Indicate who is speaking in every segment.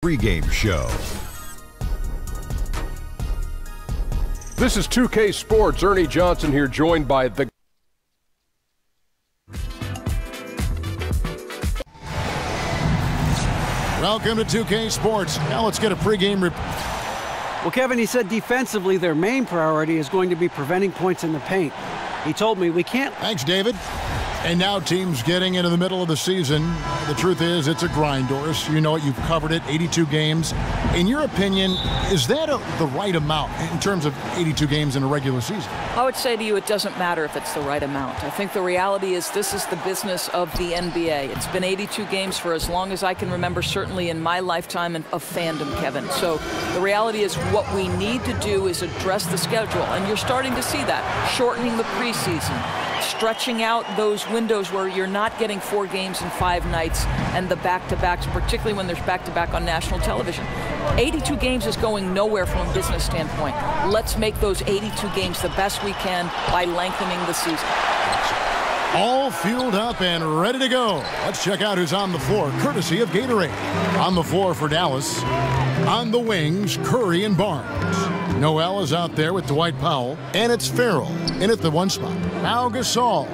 Speaker 1: pregame show.
Speaker 2: This is 2K Sports. Ernie Johnson here, joined by the
Speaker 3: Welcome to 2K Sports. Now let's get a pregame report.
Speaker 4: Well, Kevin, he said defensively their main priority is going to be preventing points in the paint. He told me we can't.
Speaker 3: Thanks, David. And now teams getting into the middle of the season. The truth is it's a grind, Doris. You know it. You've covered it. 82 games. In your opinion, is that the right amount in terms of 82 games in a regular season?
Speaker 5: I would say to you it doesn't matter if it's the right amount. I think the reality is this is the business of the NBA. It's been 82 games for as long as I can remember, certainly in my lifetime of fandom, Kevin. So the reality is what we need to do is address the schedule. And you're starting to see that. Shortening the preseason. Stretching out those windows where you're not getting 4 games in 5 nights and the back-to-backs, particularly when there's back-to-back on national television. 82 games is going nowhere from a business standpoint. Let's make those 82 games the best we can by lengthening the season.
Speaker 3: All fueled up and ready to go. Let's check out who's on the floor, courtesy of Gatorade. On the floor for Dallas. On the wings, Curry and Barnes. Noel is out there with Dwight Powell, and it's Farrell in at the 1 spot. Now Gasol.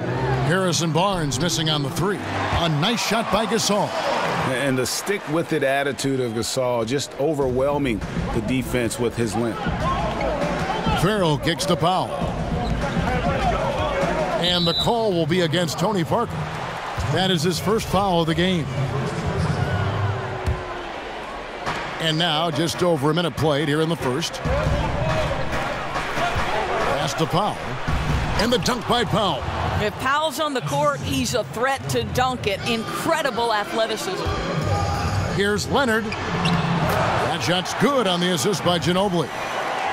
Speaker 3: Harrison Barnes missing on the 3. A nice shot by Gasol.
Speaker 6: And the stick-with-it attitude of Gasol, just overwhelming the defense with his length.
Speaker 3: Farrell kicks to Powell. And the call will be against Tony Parker. That is his first foul of the game. And now just over a minute played here in the first. Pass to Powell. And the dunk by Powell.
Speaker 5: If Powell's on the court, he's a threat to dunk it. Incredible athleticism.
Speaker 3: Here's Leonard. That shot's good on the assist by Ginobili.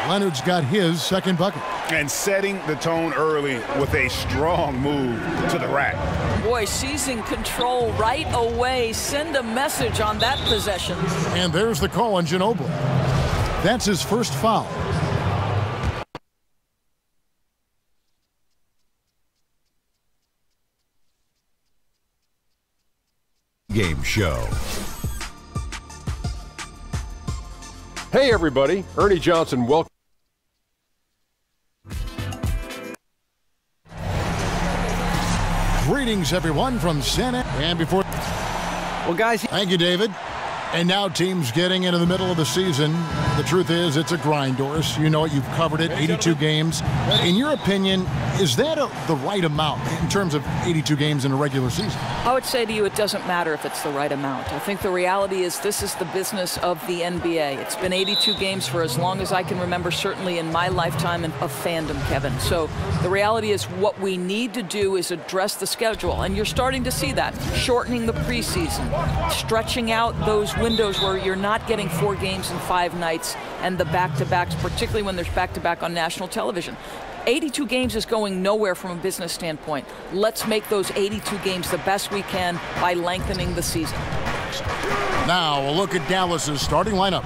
Speaker 3: Leonard's got his second bucket.
Speaker 6: And setting the tone early with a strong move to the rack.
Speaker 5: Boy, seizing control right away. Send a message on that possession.
Speaker 3: And there's the call on Ginobili. That's his first foul.
Speaker 1: Game show.
Speaker 2: Hey everybody, Ernie Johnson, welcome.
Speaker 3: Greetings everyone from Santa. And before...
Speaker 4: Well, guys...
Speaker 3: Thank you, David. And now teams getting into the middle of the season. The truth is it's a grind, Doris. You know it. You've covered it. 82 games. In your opinion, is that the right amount in terms of 82 games in a regular season?
Speaker 5: I would say to you it doesn't matter if it's the right amount. I think the reality is this is the business of the NBA. It's been 82 games for as long as I can remember, certainly in my lifetime of fandom, Kevin. So the reality is what we need to do is address the schedule. And you're starting to see that. Shortening the preseason. Stretching out those windows where you're not getting 4 games in 5 nights and the back-to-backs, particularly when there's back-to-back on national television. 82 games is going nowhere from a business standpoint. Let's make those 82 games the best we can by lengthening the season.
Speaker 3: Now we'll look at Dallas's starting lineup.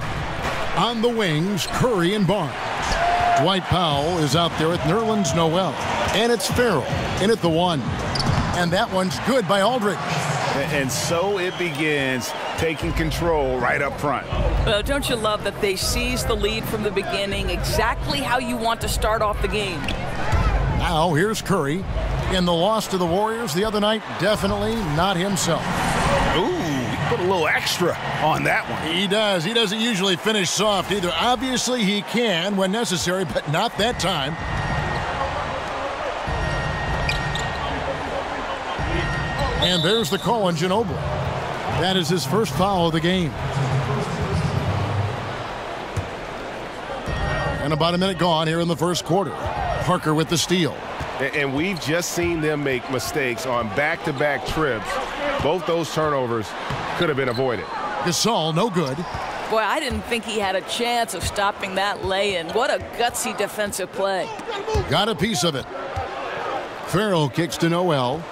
Speaker 3: On the wings, Curry and Barnes. Dwight Powell is out there with Nerlens Noel. And it's Farrell in at the 1. And that one's good by Aldridge.
Speaker 6: And so it begins, taking control right up front.
Speaker 5: Well, don't you love that they seized the lead from the beginning, exactly how you want to start off the game.
Speaker 3: Now here's Curry. In the loss to the Warriors the other night, definitely not himself.
Speaker 6: Ooh, he put a little extra on that one.
Speaker 3: He does. He doesn't usually finish soft either. Obviously he can when necessary, but not that time. And there's the call on Ginobili. That is his first foul of the game. And about a minute gone here in the first quarter. Parker with the steal.
Speaker 7: And we've just seen them make mistakes on back-to-back trips. Both those turnovers could have been avoided.
Speaker 3: Gasol, no good.
Speaker 5: Boy, I didn't think he had a chance of stopping that lay-in. What a gutsy defensive play.
Speaker 3: Got a piece of it. Farrell kicks to Noel.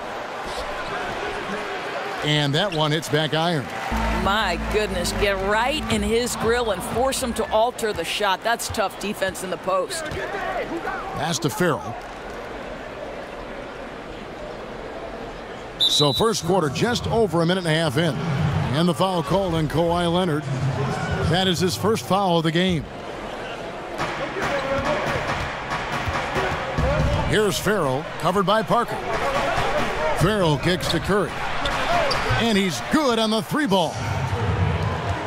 Speaker 3: And that one hits back iron.
Speaker 5: My goodness, get right in his grill and force him to alter the shot. That's tough defense in the post.
Speaker 3: Pass to Farrell. So first quarter just over a minute and a half in. And the foul called on Kawhi Leonard. That is his first foul of the game. Here's Farrell, covered by Parker. Farrell kicks to Curry. And he's good on the three ball.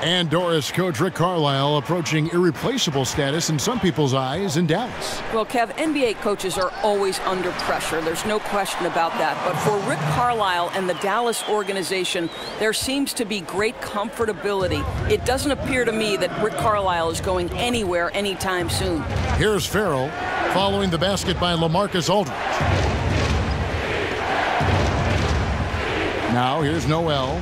Speaker 3: And Doris coach Rick Carlisle approaching irreplaceable status in some people's eyes in Dallas.
Speaker 5: Well, Kev, NBA coaches are always under pressure. There's no question about that. But for Rick Carlisle and the Dallas organization, there seems to be great comfortability. It doesn't appear to me that Rick Carlisle is going anywhere anytime soon.
Speaker 3: Here's Farrell following the basket by LaMarcus Aldridge. Now here's Noel.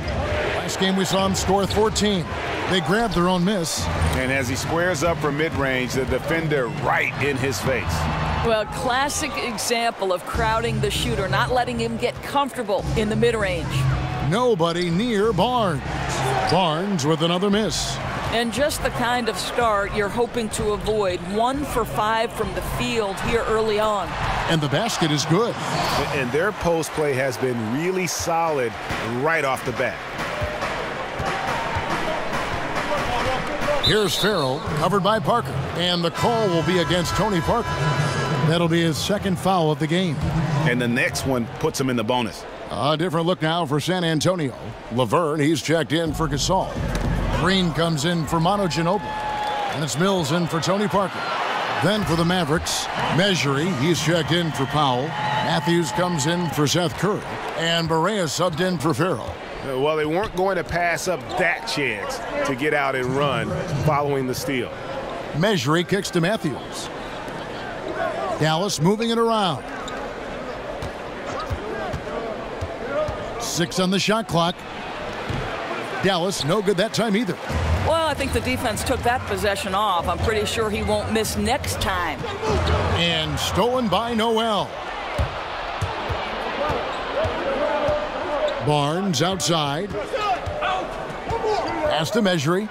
Speaker 3: Last game we saw him score 14. They grabbed their own miss.
Speaker 6: And as he squares up from mid-range, the defender right in his face.
Speaker 5: Well, classic example of crowding the shooter, not letting him get comfortable in the mid-range.
Speaker 3: Nobody near Barnes. Barnes with another miss.
Speaker 5: And just the kind of start you're hoping to avoid. 1 for 5 from the field here early on.
Speaker 3: And the basket is good.
Speaker 6: And their post play has been really solid right off the bat.
Speaker 3: Here's Farrell, covered by Parker. And the call will be against Tony Parker. That'll be his second foul of the game.
Speaker 6: And the next one puts him in the bonus.
Speaker 3: A different look now for San Antonio. Laverne, he's checked in for Gasol. Green comes in for Manu Ginobili. And it's Mills in for Tony Parker. Then for the Mavericks, Mejri, he's checked in for Powell. Matthews comes in for Seth Curry. And Barea subbed in for Farrell.
Speaker 6: Well, they weren't going to pass up that chance to get out and run following the steal.
Speaker 3: Mejri kicks to Matthews. Dallas moving it around. 6 on the shot clock. Dallas no good that time either.
Speaker 5: Well, I think the defense took that possession off. I'm pretty sure he won't miss next time.
Speaker 3: And stolen by Noel. Barnes outside. Pass to Mejri.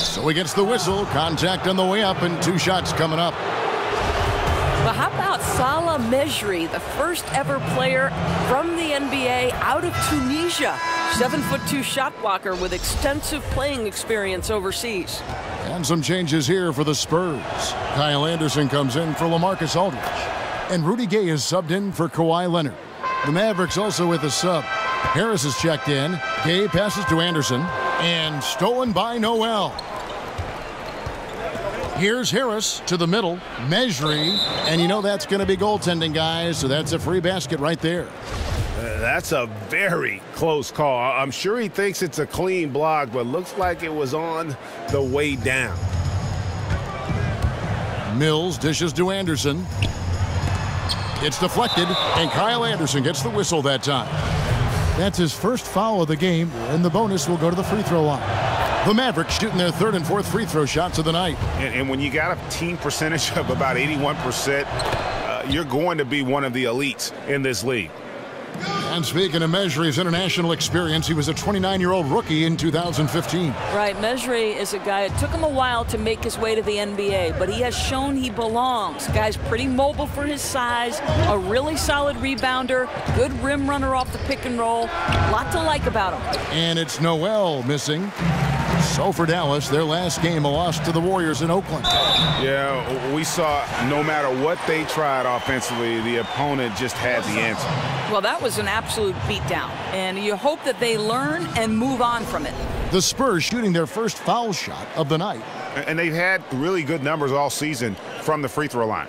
Speaker 3: So he gets the whistle. Contact on the way up and 2 shots coming up.
Speaker 5: But how about Salah Mejri, the first ever player from the NBA out of Tunisia? 7'2" shot blocker with extensive playing experience overseas.
Speaker 3: And some changes here for the Spurs. Kyle Anderson comes in for LaMarcus Aldridge. And Rudy Gay is subbed in for Kawhi Leonard. The Mavericks also with a sub. Harris is checked in. Gay passes to Anderson. And stolen by Noel. Here's Harris to the middle. Mejri. And you know that's going to be goaltending, guys. So that's a free basket right there.
Speaker 6: That's a very close call. I'm sure he thinks it's a clean block, but looks like it was on the way down.
Speaker 3: Mills dishes to Anderson. It's deflected, and Kyle Anderson gets the whistle that time. That's his first foul of the game, and the bonus will go to the free throw line. The Mavericks shooting their 3rd and 4th free throw shots of the night.
Speaker 6: And when you got a team percentage of about 81%, you're going to be one of the elites in this league.
Speaker 3: And speaking of Mejri's international experience, he was a 29-year-old rookie in 2015.
Speaker 5: Right, Mejri is a guy, it took him a while to make his way to the NBA, but he has shown he belongs. Guy's pretty mobile for his size, a really solid rebounder, good rim runner off the pick and roll. Lot to like about him.
Speaker 3: And it's Noel missing. So for Dallas, their last game, a loss to the Warriors in Oakland.
Speaker 6: Yeah, we saw no matter what they tried offensively, the opponent just had the answer.
Speaker 5: Well, that was an absolute beatdown, and you hope that they learn and move on from it.
Speaker 3: The Spurs shooting their first foul shot of the night.
Speaker 6: And they've had really good numbers all season from the free throw line.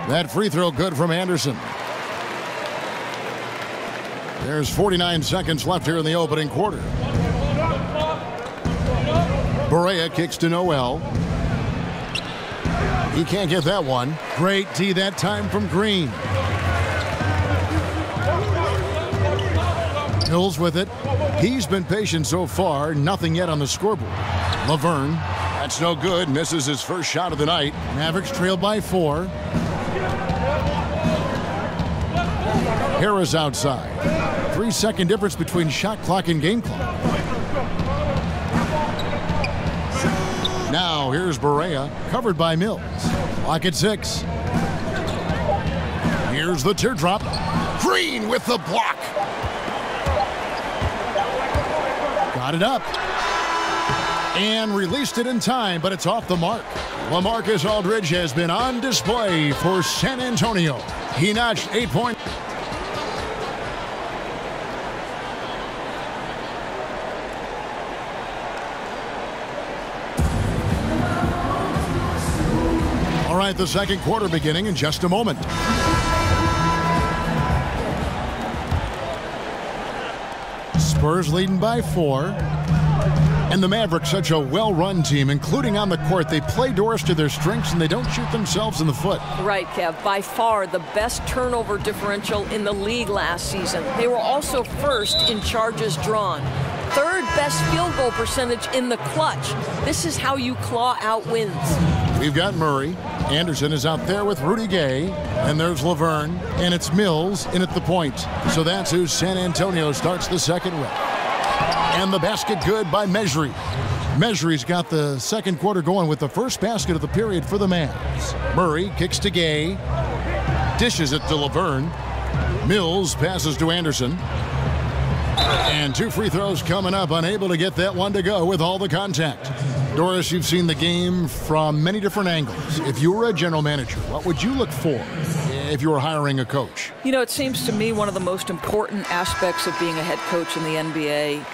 Speaker 3: That free throw good from Anderson. There's 49 seconds left here in the opening quarter. Barea kicks to Noel. He can't get that one. Great D that time from Green. Mills with it. He's been patient so far. Nothing yet on the scoreboard. Laverne. That's no good. Misses his first shot of the night. Mavericks trailed by 4. Harris outside. 3-second difference between shot clock and game clock. Now here's Barea, covered by Mills. Clock at 6. Here's Here's the teardrop. Green with the block. Got it up. And released it in time, but it's off the mark. LaMarcus Aldridge has been on display for San Antonio. He notched 8 points. All right, the second quarter beginning in just a moment. Spurs leading by 4. And the Mavericks, such a well-run team, including on the court. They play doors to their strengths, and they don't shoot themselves in the foot.
Speaker 5: Right, Kev. By far the best turnover differential in the league last season. They were also first in charges drawn. Third best field goal percentage in the clutch. This is how you claw out wins.
Speaker 3: We've got Murray. Anderson is out there with Rudy Gay. And there's Laverne. And it's Mills in at the point. So that's who San Antonio starts the second with. And the basket good by Mejri. Mejri's got the second quarter going with the first basket of the period for the Mavs. Murray kicks to Gay. Dishes it to Laverne. Mills passes to Anderson. And 2 free throws coming up, unable to get that one to go with all the contact. Doris, you've seen the game from many different angles. If you were a general manager, what would you look for if you were hiring a coach?
Speaker 5: You know, it seems to me one of the most important aspects of being a head coach in the NBA,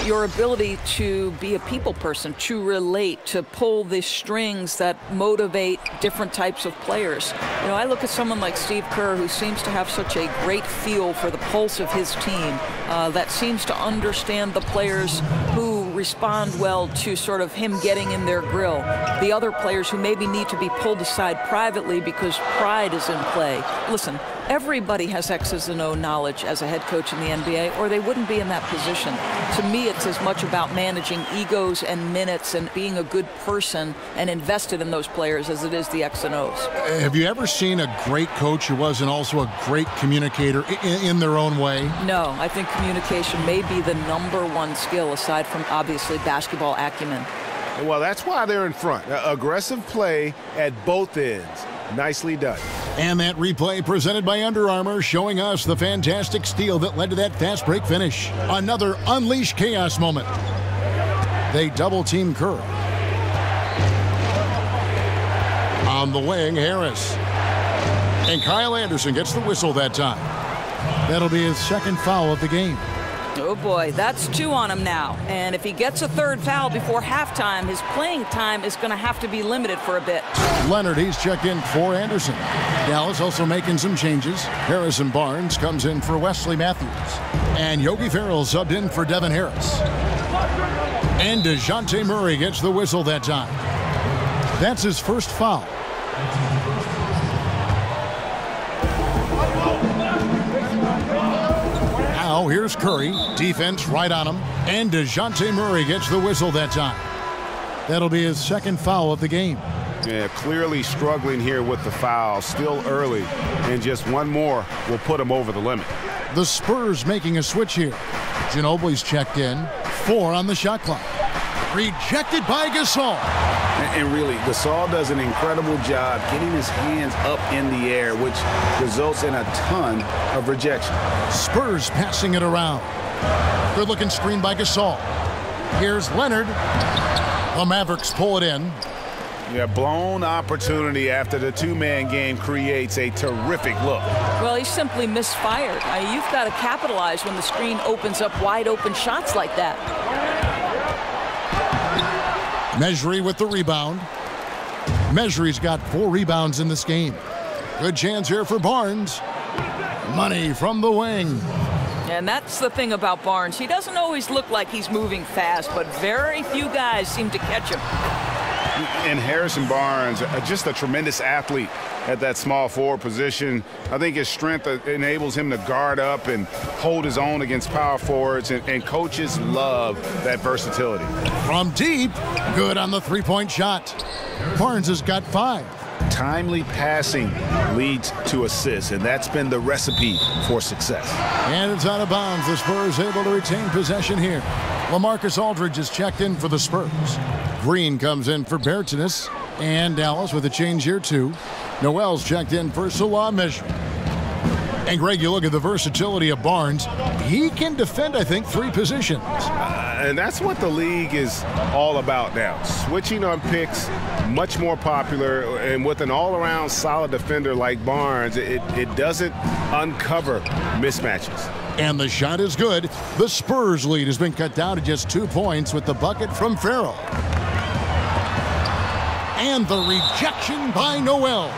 Speaker 5: your ability to be a people person, to relate, to pull the strings that motivate different types of players. You know, I look at someone like Steve Kerr, who seems to have such a great feel for the pulse of his team, that seems to understand the players who respond well to sort of him getting in their grill. The other players who maybe need to be pulled aside privately because pride is in play. Listen, everybody has X's and O knowledge as a head coach in the NBA, or they wouldn't be in that position. To me, it's as much about managing egos and minutes and being a good person and invested in those players as it is the X and O's.
Speaker 3: Have you ever seen a great coach who wasn't also a great communicator in their own way?
Speaker 5: No, I think communication may be the #1 skill aside from obviously basketball acumen.
Speaker 6: Well, that's why they're in front. Aggressive play at both ends. Nicely done.
Speaker 3: And that replay presented by Under Armour, showing us the fantastic steal that led to that fast break finish. Another unleash chaos moment. They double team Kerr. On the wing, Harris. And Kyle Anderson gets the whistle that time. That'll be his second foul of the game.
Speaker 5: Oh boy, that's 2 on him now. And if he gets a third foul before halftime, his playing time is going to have to be limited for a bit.
Speaker 3: Leonard, he's checked in for Anderson. Dallas also making some changes. Harrison Barnes comes in for Wesley Matthews. And Yogi Ferrell subbed in for Devin Harris. And DeJounte Murray gets the whistle that time. That's his first foul. Now here's Curry. Defense right on him. And DeJounte Murray gets the whistle that time. That'll be his second foul of the game.
Speaker 6: Yeah, clearly struggling here with the foul. Still early. And just one more will put him over the limit.
Speaker 3: The Spurs making a switch here. Ginobili's checked in. 4 on the shot clock. Rejected by Gasol.
Speaker 7: And really, Gasol does an incredible job getting his hands up in the air, which results in a ton of rejection.
Speaker 3: Spurs passing it around. Good looking screen by Gasol. Here's Leonard. The Mavericks pull it in.
Speaker 6: Yeah, blown opportunity after the 2-man game creates a terrific look.
Speaker 5: Well, he simply misfired. You've got to capitalize when the screen opens up wide open shots like that.
Speaker 3: Mejri with the rebound. Mejri's got 4 rebounds in this game. Good chance here for Barnes. Money from the wing.
Speaker 5: And that's the thing about Barnes. He doesn't always look like he's moving fast, but very few guys seem to catch him.
Speaker 6: And Harrison Barnes, just a tremendous athlete at that small forward position. I think his strength enables him to guard up and hold his own against power forwards, and coaches love that versatility.
Speaker 3: From deep, good on the 3-point shot. Barnes has got 5.
Speaker 6: Timely passing leads to assists, and that's been the recipe for success.
Speaker 3: And it's out of bounds. The Spurs able to retain possession here. LaMarcus Aldridge is checked in for the Spurs. Green comes in for Bertans, and Dallas with a change here too. Noel's checked in for Salah Mejri. And, Greg, you look at the versatility of Barnes. He can defend, I think, 3 positions.
Speaker 6: And that's what the league is all about now. Switching on picks, much more popular. And with an all-around solid defender like Barnes, it doesn't uncover mismatches.
Speaker 3: And the shot is good. The Spurs lead has been cut down to just 2 points with the bucket from Farrell. And the rejection by Noel.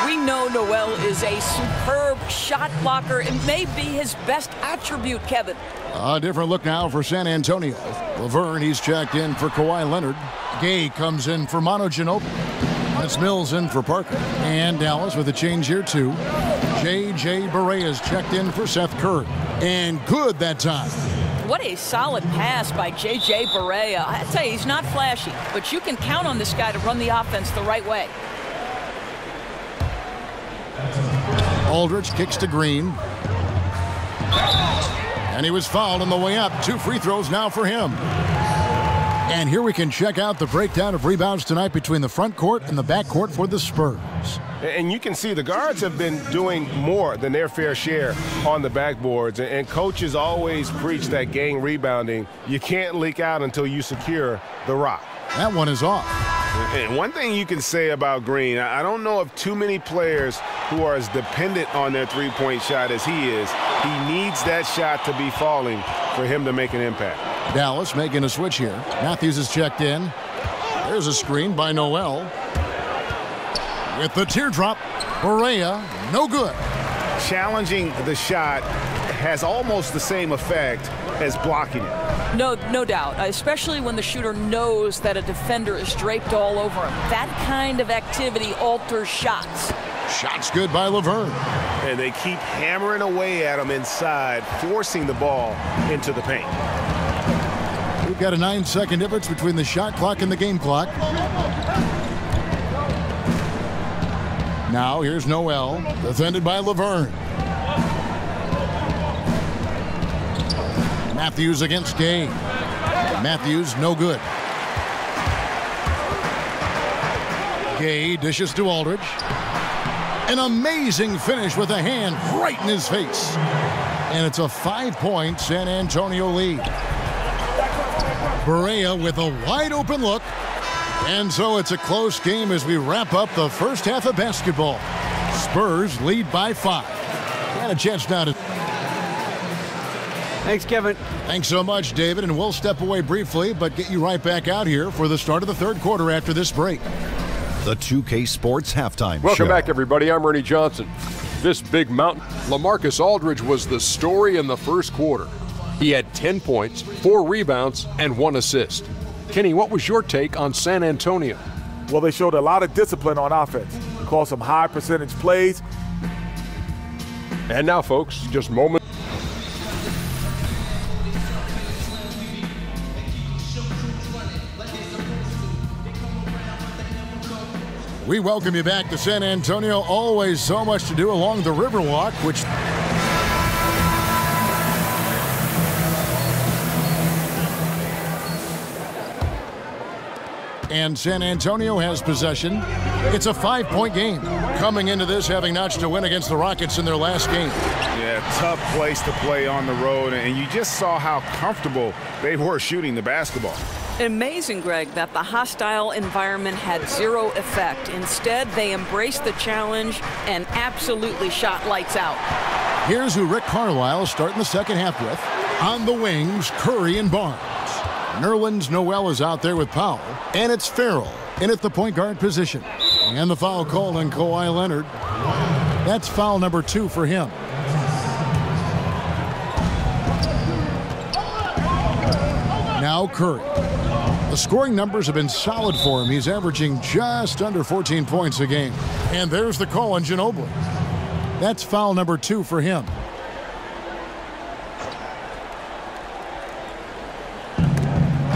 Speaker 5: We know Noel is a superb shot blocker. It may be his best attribute, Kevin.
Speaker 3: A different look now for San Antonio. Laverne, he's checked in for Kawhi Leonard. Gay comes in for Manu Ginobili. That's Mills in for Parker. And Dallas with a change here, too. J.J. Barea is checked in for Seth Curry. And good that time.
Speaker 5: What a solid pass by J.J. Barea. I tell you, he's not flashy, but you can count on this guy to run the offense the right way.
Speaker 3: Aldridge kicks to Green. And he was fouled on the way up. 2 free throws now for him. And here we can check out the breakdown of rebounds tonight between the front court and the back court for the Spurs.
Speaker 2: And you can see the guards have been doing more than their fair share on the backboards. And coaches always preach that gang rebounding. You can't leak out until you secure the rock.
Speaker 3: That one is off.
Speaker 6: And one thing you can say about Green, I don't know of too many players who are as dependent on their three-point shot as he is. He needs that shot to be falling for him to make an impact.
Speaker 3: Dallas making a switch here. Matthews is checked in. There's a screen by Noel. With the teardrop, Barea, no good.
Speaker 6: Challenging the shot has almost the same effect as blocking it.
Speaker 5: No doubt, especially when the shooter knows that a defender is draped all over him. That kind of activity alters shots.
Speaker 3: Shot's good by Laverne.
Speaker 6: And they keep hammering away at him inside, forcing the ball into the paint.
Speaker 3: We've got a 9-second difference between the shot clock and the game clock. Now here's Noel, defended by Laverne. Matthews against Gay. Matthews, no good. Gay dishes to Aldridge. An amazing finish with a hand right in his face. And it's a 5-point San Antonio lead. Barea with a wide open look. And so it's a close game as we wrap up the first half of basketball. Spurs lead by 5. Got a chance now to...
Speaker 4: Thanks, Kevin.
Speaker 3: Thanks so much, David. And we'll step away briefly, but get you right back out here for the start of the third quarter after this break.
Speaker 1: The 2K Sports Halftime Show.
Speaker 2: Welcome back, everybody. I'm Ernie Johnson. This big mountain, LaMarcus Aldridge was the story in the first quarter. He had 10 points, 4 rebounds, and 1 assist. Kenny, what was your take on San Antonio?
Speaker 8: Well, they showed a lot of discipline on offense. Called some high percentage plays.
Speaker 2: And now, folks, just moments.
Speaker 3: We welcome you back to San Antonio. Always so much to do along the Riverwalk, which... And San Antonio has possession. It's a 5-point game. Coming into this, having notched a win against the Rockets in their last game.
Speaker 6: Yeah, tough place to play on the road, and you just saw how comfortable they were shooting the basketball.
Speaker 5: Amazing, Greg, that the hostile environment had 0 effect. Instead, they embraced the challenge and absolutely shot lights out.
Speaker 3: Here's who Rick Carlisle is starting the second half with. On the wings, Curry and Barnes. Nerlens Noel is out there with Powell. And it's Farrell in at the point guard position. And the foul called on Kawhi Leonard. That's foul number 2 for him. Now Curry. The scoring numbers have been solid for him. He's averaging just under 14 points a game. And there's the call on Ginobili. That's foul number 2 for him.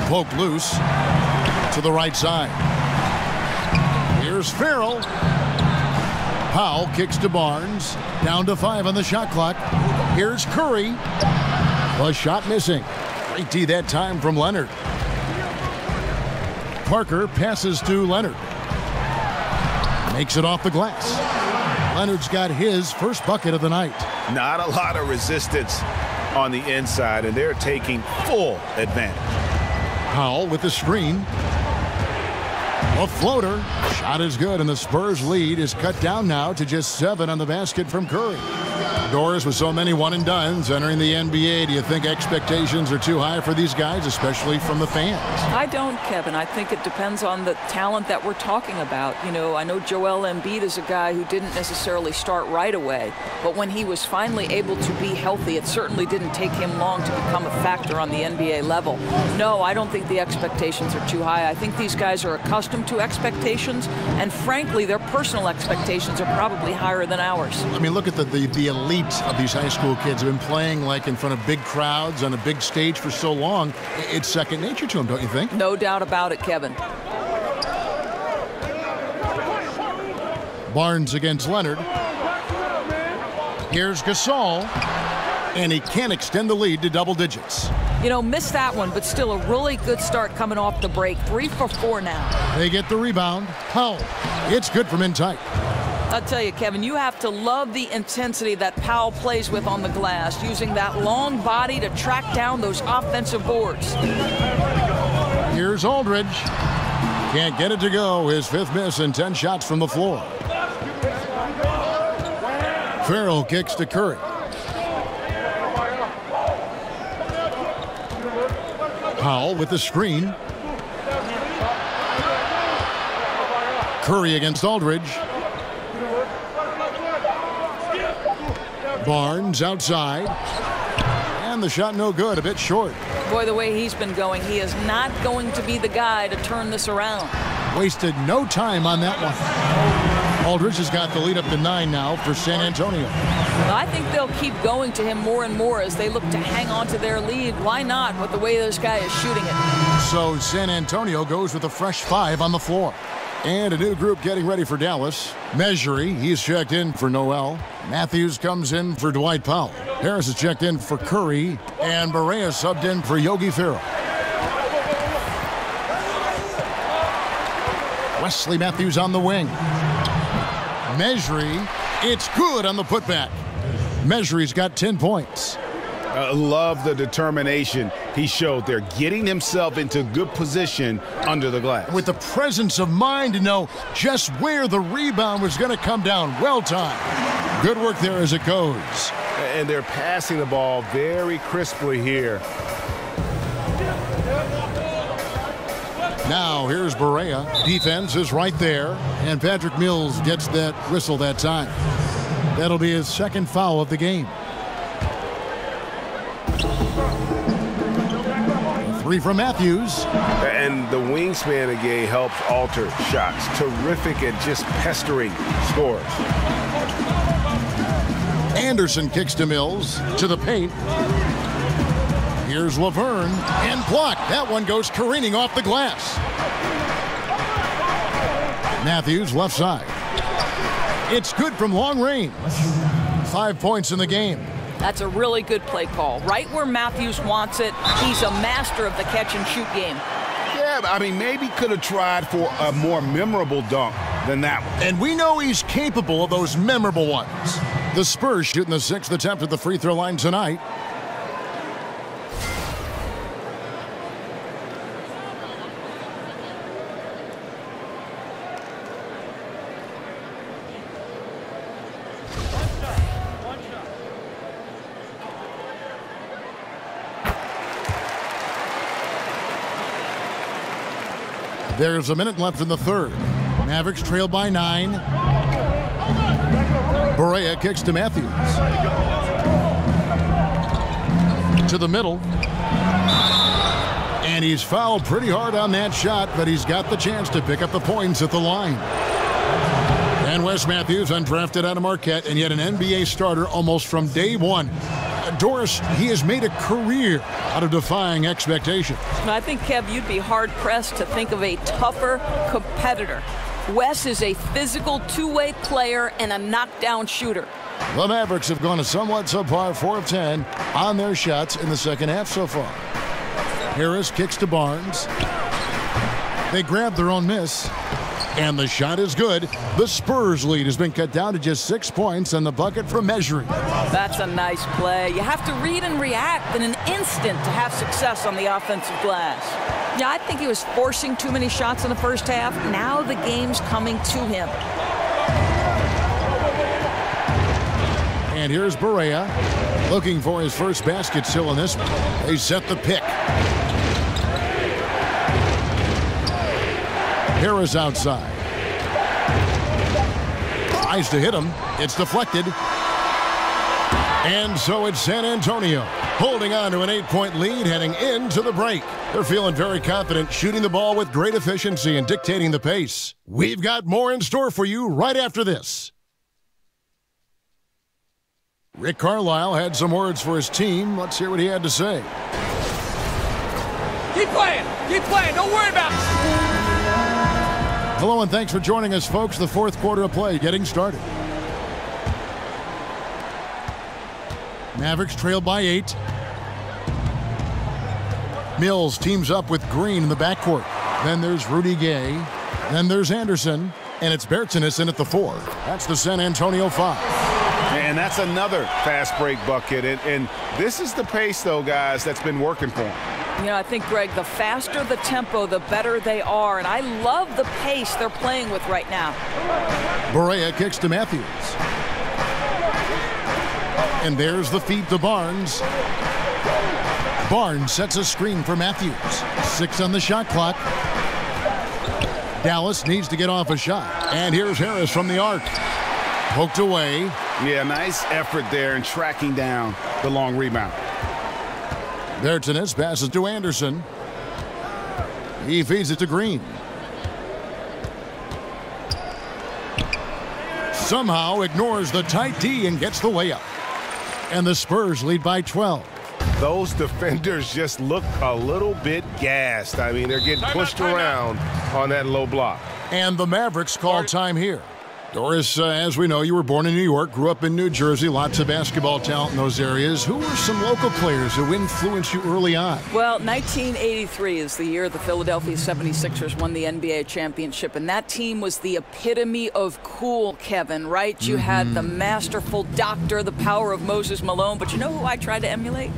Speaker 3: Poked loose to the right side. Here's Farrell. Powell kicks to Barnes. Down to 5 on the shot clock. Here's Curry. A shot missing. Great D that time from Leonard. Parker passes to Leonard. Makes it off the glass. Leonard's got his first bucket of the night.
Speaker 7: Not a lot of resistance on the inside, and they're taking full advantage.
Speaker 3: Powell with the screen. A floater. Shot is good, and the Spurs lead is cut down now to just 7 on the basket from Curry. Doris, with so many one-and-dones entering the NBA, do you think expectations are too high for these guys, especially from the fans?
Speaker 5: I don't, Kevin. I think it depends on the talent that we're talking about. You know, I know Joel Embiid is a guy who didn't necessarily start right away, but when he was finally able to be healthy, it certainly didn't take him long to become a factor on the NBA level. No, I don't think the expectations are too high. I think these guys are accustomed to expectations, and frankly, their personal expectations are probably higher than ours.
Speaker 3: I mean, look at the elite of these high school kids have been playing like in front of big crowds on a big stage for so long. It's second nature to them, don't you think?
Speaker 5: No doubt about it, Kevin.
Speaker 3: Barnes against Leonard. Here's Gasol, and he can't extend the lead to double digits.
Speaker 5: You know, missed that one, but still a really good start coming off the break. 3 for 4 now.
Speaker 3: They get the rebound. Powell. It's good from in tight.
Speaker 5: I'll tell you, Kevin, you have to love the intensity that Powell plays with on the glass, using that long body to track down those offensive boards.
Speaker 3: Here's Aldridge. Can't get it to go. His 5th miss and 10 shots from the floor. Farrell kicks to Curry. Powell with the screen. Curry against Aldridge. Barnes outside. And the shot no good, a bit short.
Speaker 5: Boy, the way he's been going, he is not going to be the guy to turn this around.
Speaker 3: Wasted no time on that one. Aldridge has got the lead up to 9 now for San Antonio.
Speaker 5: Well, I think they'll keep going to him more and more as they look to hang on to their lead. Why not with the way this guy is shooting it?
Speaker 3: So San Antonio goes with a fresh 5 on the floor. And a new group getting ready for Dallas. Mejri, he's checked in for Noel. Matthews comes in for Dwight Powell. Harris is checked in for Curry. And Barea subbed in for Yogi Ferrell. Wesley Matthews on the wing. Mejri, it's good on the putback. Mejri's got 10 points.
Speaker 7: I love the determination he showed there, getting himself into good position under the glass.
Speaker 3: With the presence of mind to know just where the rebound was going to come down. Well timed. Good work there as it goes.
Speaker 7: And they're passing the ball very crisply here.
Speaker 3: Now here's Barea. Defense is right there. And Patrick Mills gets that whistle that time. That'll be his 2nd foul of the game. 3 from Matthews.
Speaker 7: And the wingspan of Gay helps alter shots. Terrific at just pestering scores.
Speaker 3: Anderson kicks to Mills to the paint. Here's Laverne and blocked. That one goes careening off the glass. Matthews left side. It's good from long range. 5 points in the game.
Speaker 5: That's a really good play call. Right where Matthews wants it. He's a master of the catch-and-shoot game.
Speaker 7: Yeah, I mean, maybe could have tried for a more memorable dunk than that one.
Speaker 3: And we know he's capable of those memorable ones. The Spurs shooting the 6th attempt at the free throw line tonight. There's a minute left in the 3rd. Mavericks trail by 9. Barea kicks to Matthews. To the middle. And he's fouled pretty hard on that shot, but he's got the chance to pick up the points at the line. And Wes Matthews, undrafted out of Marquette, and yet an NBA starter almost from day one. Doris, he has made a career out of defying expectations.
Speaker 5: I think, Kev, you'd be hard-pressed to think of a tougher competitor. Wes is a physical two-way player and a knockdown shooter.
Speaker 3: The Mavericks have gone a somewhat subpar 4 of 10 on their shots in the 2nd half so far. Harris kicks to Barnes. They grab their own miss. And the shot is good. The Spurs lead has been cut down to just 6 points and the bucket for measuring.
Speaker 5: That's a nice play. You have to read and react in an instant to have success on the offensive glass. Yeah, I think he was forcing too many shots in the first half. Now the game's coming to him.
Speaker 3: And here's Barea looking for his first basket still in this one. They set the pick. Harris outside. Tries to hit him. It's deflected. And so it's San Antonio holding on to an 8-point lead heading into the break. They're feeling very confident, shooting the ball with great efficiency and dictating the pace. We've got more in store for you right after this. Rick Carlisle had some words for his team. Let's hear what he had to say.
Speaker 9: Keep playing. Keep playing. Don't worry about it.
Speaker 3: Hello and thanks for joining us, folks. The fourth quarter of play getting started. Mavericks trailed by 8. Mills teams up with Green in the backcourt. Then there's Rudy Gay. Then there's Anderson. And it's Bertans in at the 4. That's the San Antonio 5.
Speaker 6: And that's another fast break bucket. And this is the pace, though, guys, that's been working for him.
Speaker 5: You know, I think, Greg, the faster the tempo, the better they are. And I love the pace they're playing with right now.
Speaker 3: Barea kicks to Matthews. And there's the feed to Barnes. Barnes sets a screen for Matthews. 6 on the shot clock. Dallas needs to get off a shot. And here's Harris from the arc. Poked away.
Speaker 6: Yeah, nice effort there in tracking down the long rebound.
Speaker 3: Bertans passes to Anderson. He feeds it to Green. Somehow ignores the tight D and gets the layup. And the Spurs lead by 12.
Speaker 10: Those defenders just look a little bit gassed. I mean, they're getting pushed around on that low block.
Speaker 3: And the Mavericks call time here. Doris, as we know, you were born in New York, grew up in New Jersey, lots of basketball talent in those areas. Who were some local players who influenced you early on?
Speaker 5: Well, 1983 is the year the Philadelphia 76ers won the NBA championship, and that team was the epitome of cool, Kevin, right? You had the masterful doctor, the power of Moses Malone, but you know who I tried to emulate?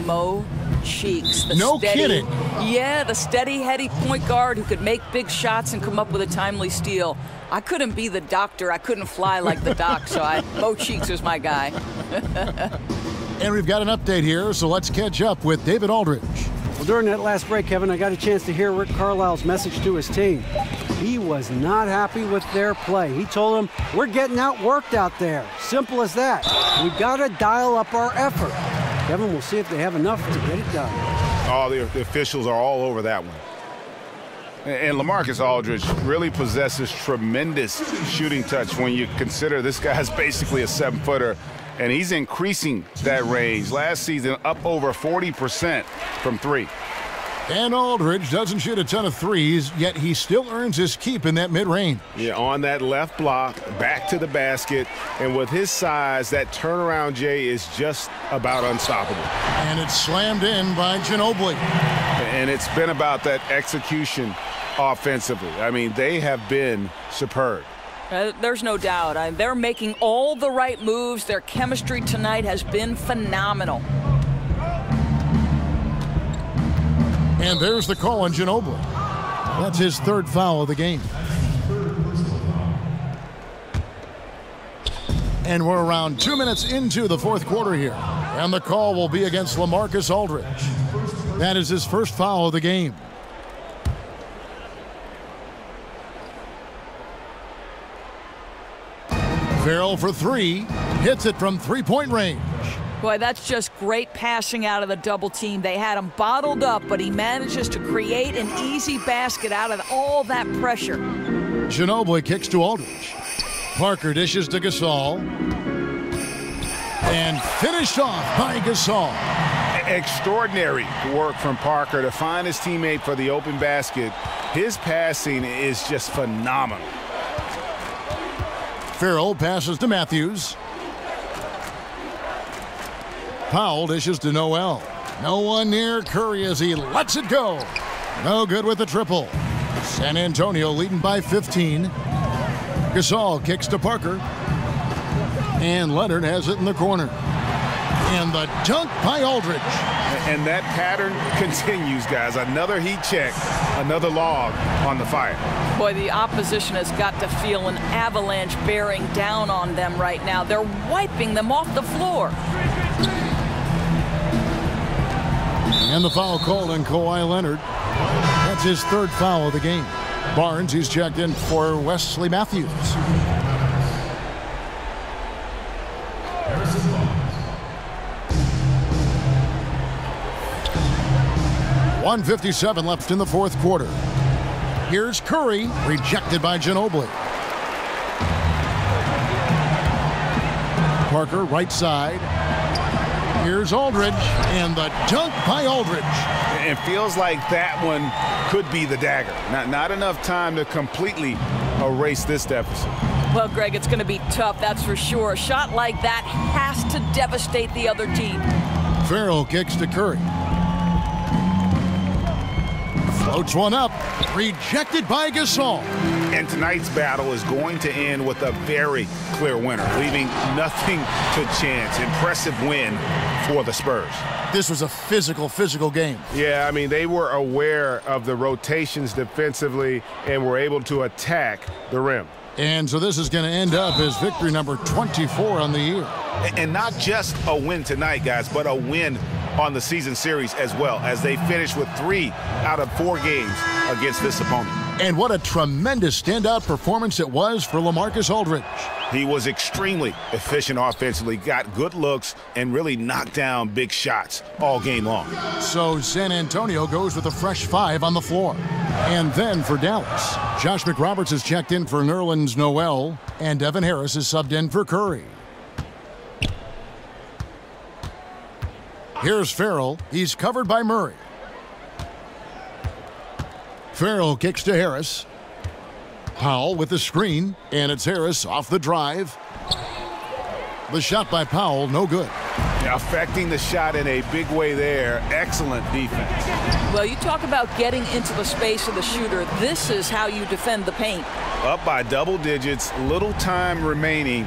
Speaker 5: Mo Cheeks.
Speaker 3: No kidding.
Speaker 5: Yeah, the steady, heady point guard who could make big shots and come up with a timely steal. I couldn't be the doctor. I couldn't fly like the doc, so Mo Cheeks is my guy.
Speaker 3: And we've got an update here, so let's catch up with David Aldridge.
Speaker 4: Well, during that last break, Kevin, I got a chance to hear Rick Carlisle's message to his team. He was not happy with their play. He told them, we're getting outworked out there. Simple as that. We've got to dial up our effort. Kevin, we'll see if they have enough to get it done.
Speaker 6: Oh, the officials are all over that one. And LaMarcus Aldridge really possesses tremendous shooting touch when you consider this guy's basically a 7-footer, and he's increasing that range. Last season, up over 40% from 3.
Speaker 3: And Aldridge doesn't shoot a ton of threes, yet he still earns his keep in that mid-range.
Speaker 10: Yeah, on that left block, back to the basket, and with his size, that turnaround, Jay, is just about unstoppable.
Speaker 3: And it's slammed in by Ginobili.
Speaker 6: And it's been about that execution offensively. I mean, they have been superb.
Speaker 5: There's no doubt. They're making all the right moves. Their chemistry tonight has been phenomenal.
Speaker 3: And there's the call on Ginobili. That's his 3rd foul of the game. And we're around 2 minutes into the 4th quarter here. And the call will be against LaMarcus Aldridge. That is his 1st foul of the game. Farrell for 3. Hits it from 3-point range.
Speaker 5: Boy, that's just great passing out of the double team. They had him bottled up, but he manages to create an easy basket out of all that pressure.
Speaker 3: Ginobili kicks to Aldridge. Parker dishes to Gasol. And finished off by Gasol.
Speaker 6: Extraordinary work from Parker to find his teammate for the open basket. His passing is just phenomenal.
Speaker 3: Farrell passes to Matthews. Powell dishes to Noel. No one near Curry as he lets it go. No good with the triple. San Antonio leading by 15. Gasol kicks to Parker. And Leonard has it in the corner. And the dunk by Aldridge.
Speaker 6: And that pattern continues, guys. Another heat check, another log on the fire.
Speaker 5: Boy, the opposition has got to feel an avalanche bearing down on them right now. They're wiping them off the floor.
Speaker 3: And the foul called on Kawhi Leonard. That's his third foul of the game. Barnes, he's checked in for Wesley Matthews. .157 left in the fourth quarter. Here's Curry, rejected by Ginobili. Parker, right side. Here's Aldridge, and the dunk by Aldridge.
Speaker 6: It feels like that one could be the dagger. Not enough time to completely erase this deficit.
Speaker 5: Well, Greg, it's going to be tough, that's for sure. A shot like that has to devastate the other team.
Speaker 3: Farrell kicks to Curry. Floats one up, rejected by Gasol.
Speaker 6: And tonight's battle is going to end with a very clear winner, leaving nothing to chance. Impressive win for the Spurs.
Speaker 3: This was a physical game.
Speaker 10: Yeah, I mean, they were aware of the rotations defensively and were able to attack the rim.
Speaker 3: And so this is going to end up as victory number 24 on the year.
Speaker 6: And not just a win tonight, guys, but a win on the season series as well, as they finish with 3 out of 4 games against this opponent.
Speaker 3: And what a tremendous standout performance it was for LaMarcus Aldridge.
Speaker 6: He was extremely efficient offensively, got good looks, and really knocked down big shots all game long.
Speaker 3: So San Antonio goes with a fresh 5 on the floor. And then for Dallas, Josh McRoberts has checked in for Nerlens Noel, and Devin Harris is subbed in for Curry. Here's Farrell. He's covered by Murray. Farrell kicks to Harris. Powell with the screen, and it's Harris off the drive. The shot by Powell, no good.
Speaker 6: Affecting the shot in a big way there. Excellent defense.
Speaker 5: Well, you talk about getting into the space of the shooter. This is how you defend the paint.
Speaker 6: Up by double digits, little time remaining.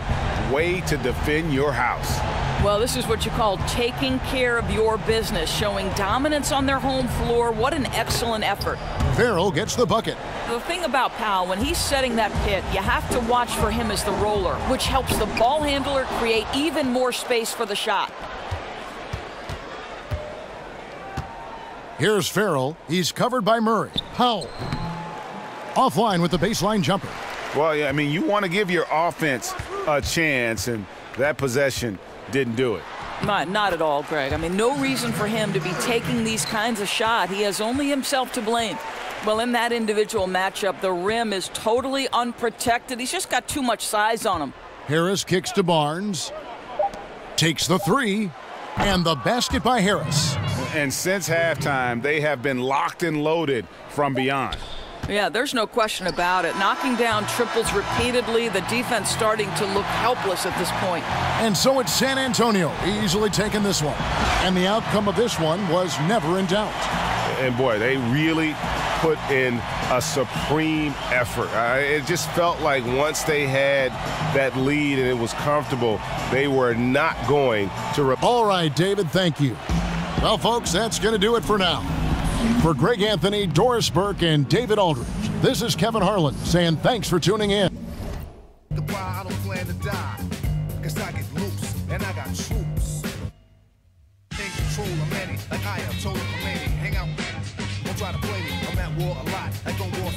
Speaker 6: Way to defend your house.
Speaker 5: Well, this is what you call taking care of your business, showing dominance on their home floor. What an excellent effort.
Speaker 3: Farrell gets the bucket.
Speaker 5: The thing about Powell, when he's setting that pit, you have to watch for him as the roller, which helps the ball handler create even more space for the shot.
Speaker 3: Here's Farrell. He's covered by Murray. Powell offline with the baseline jumper.
Speaker 6: Well, yeah, I mean, you want to give your offense a chance, and that possession didn't do it.
Speaker 5: Not at all, Greg. I mean, no reason for him to be taking these kinds of shots. He has only himself to blame. Well, in that individual matchup, the rim is totally unprotected. He's just got too much size on him.
Speaker 3: Harris kicks to Barnes. Takes the 3. And the basket by Harris.
Speaker 6: And since halftime, they have been locked and loaded from beyond.
Speaker 5: Yeah, there's no question about it. Knocking down triples repeatedly, the defense starting to look helpless at this point.
Speaker 3: And so it's San Antonio easily taking this one. And the outcome of this one was never in doubt.
Speaker 10: And boy, they really put in a supreme effort. It just felt like once they had that lead and it was comfortable, they were not going to...
Speaker 3: All right, David, thank you. Well, folks, that's going to do it for now. For Greg Anthony, Doris Burke, and David Aldridge, this is Kevin Harlan saying thanks for tuning in.
Speaker 11: I don't plan to die, 'cause I get loose and I got troops. In control of many, like I am total Khomeini. Hang out, don't try to play me. I'm at war a lot, like on war.